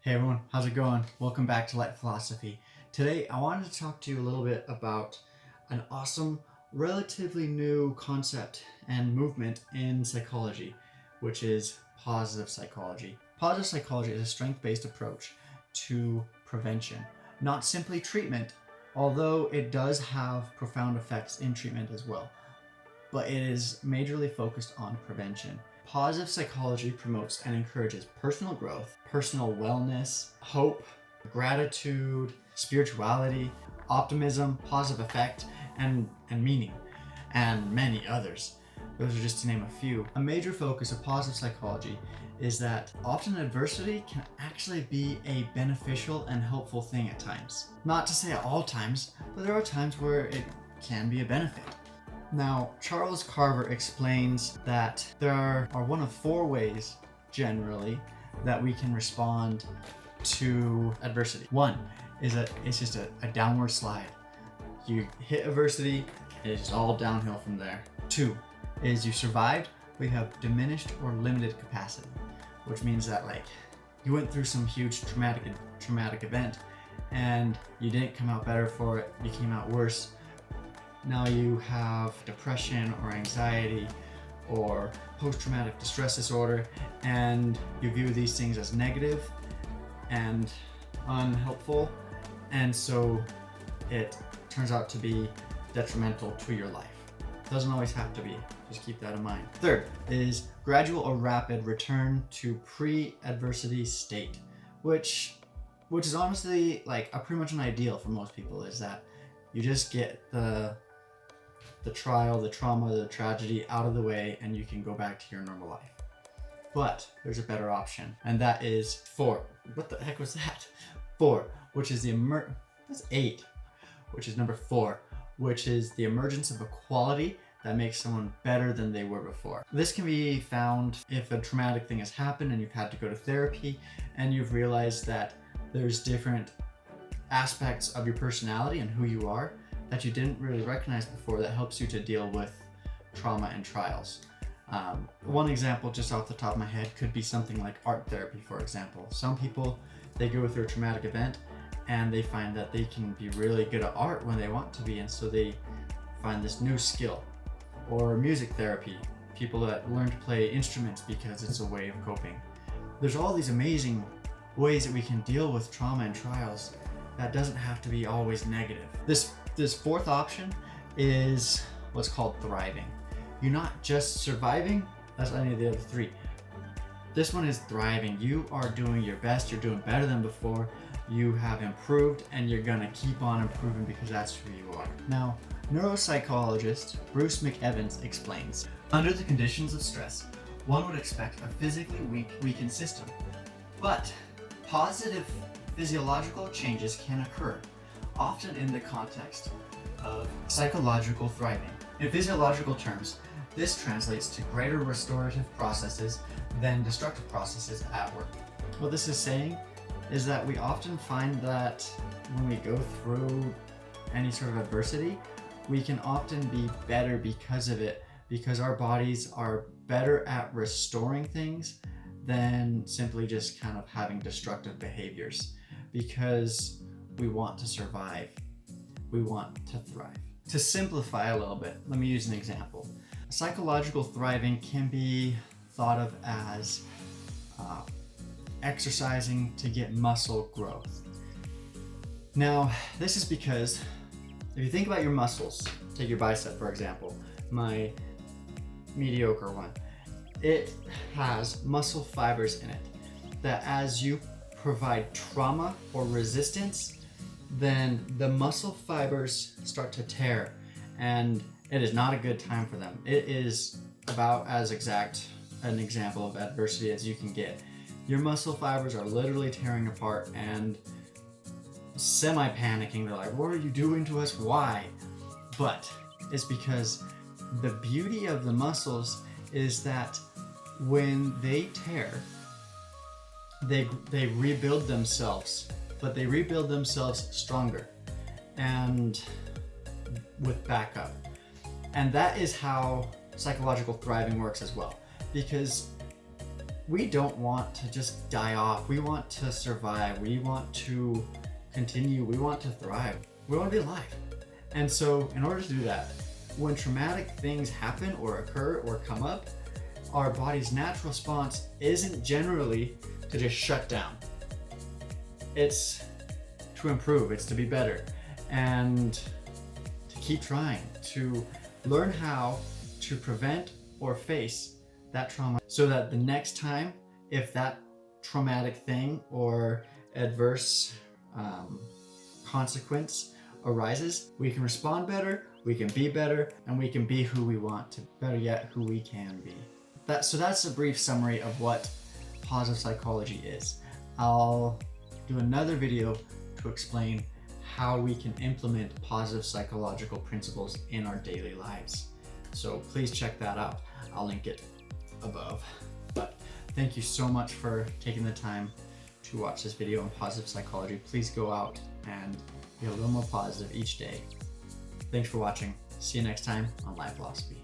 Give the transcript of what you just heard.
Hey everyone, how's it going? Welcome back to Light Philosophy. Today I wanted to talk to you a little bit about an awesome, relatively new concept and movement in psychology, which is positive psychology. Positive psychology is a strength-based approach to prevention, not simply treatment, although it does have profound effects in treatment as well, but it is majorly focused on prevention. Positive psychology promotes and encourages personal growth, personal wellness, hope, gratitude, spirituality, optimism, positive affect, and meaning, and many others. Those are just to name a few. A major focus of positive psychology is that often adversity can actually be a beneficial and helpful thing at times. Not to say at all times, but there are times where it can be a benefit. Now, Charles Carver explains that there are one of four ways, generally, that we can respond to adversity. One is that it's just a downward slide. You hit adversity, it's all downhill from there. Two is you survived, but you have diminished or limited capacity, which means that you went through some huge traumatic event and you didn't come out better for it, you came out worse. Now you have depression or anxiety or post-traumatic distress disorder, and you view these things as negative and unhelpful, and so it turns out to be detrimental to your life. It doesn't always have to be, just keep that in mind. Third is gradual or rapid return to pre-adversity state, which is honestly pretty much an ideal for most people, is that you just get the trial, the trauma, the tragedy out of the way, and you can go back to your normal life. But there's a better option, and that is 4. What the heck was that? 4, which is that's 8, which is number 4, which is the emergence of a quality that makes someone better than they were before. This can be found if a traumatic thing has happened and you've had to go to therapy, and you've realized that there's different aspects of your personality and who you are that you didn't really recognize before that helps you to deal with trauma and trials. One example just off the top of my head could be something like art therapy, for example. Some people, they go through a traumatic event and they find that they can be really good at art when they want to be, and so they find this new skill. Or music therapy, people that learn to play instruments because it's a way of coping. There's all these amazing ways that we can deal with trauma and trials that doesn't have to be always negative. This fourth option is what's called thriving. You're not just surviving, that's any of the other 3. This one is thriving. You are doing your best, you're doing better than before, you have improved, and you're gonna keep on improving because that's who you are. Now, neuropsychologist Bruce McEvans explains, under the conditions of stress, one would expect a physically weakened system, but positive physiological changes can occur, often in the context of psychological thriving. In physiological terms, this translates to greater restorative processes than destructive processes at work. What this is saying is that we often find that when we go through any sort of adversity, we can often be better because of it, because our bodies are better at restoring things than simply just kind of having destructive behaviors, because we want to survive. We want to thrive. To simplify a little bit, let me use an example. Psychological thriving can be thought of as exercising to get muscle growth. Now, this is because if you think about your muscles, take your bicep for example, my mediocre one, it has muscle fibers in it that as you provide trauma or resistance, then the muscle fibers start to tear, and it is not a good time for them. It is about as exact an example of adversity as you can get. Your muscle fibers are literally tearing apart and semi-panicking. They're like, what are you doing to us? Why? But it's because the beauty of the muscles is that when they tear, they rebuild themselves, but they rebuild themselves stronger and with backup. And that is how psychological thriving works as well. Because we don't want to just die off. We want to survive. We want to continue. We want to thrive. We want to be alive. And so in order to do that, when traumatic things happen or occur or come up, our body's natural response isn't generally to just shut down. It's to improve, it's to be better, and to keep trying, to learn how to prevent or face that trauma so that the next time, if that traumatic thing or adverse consequence arises, we can respond better, we can be better, and we can be who we want to, better yet, who we can be. So that's a brief summary of what positive psychology is. I'll do another video to explain how we can implement positive psychological principles in our daily lives. So please check that out. I'll link it above. But thank you so much for taking the time to watch this video on positive psychology. Please go out and be a little more positive each day. Thanks for watching. See you next time on Life Philosophy.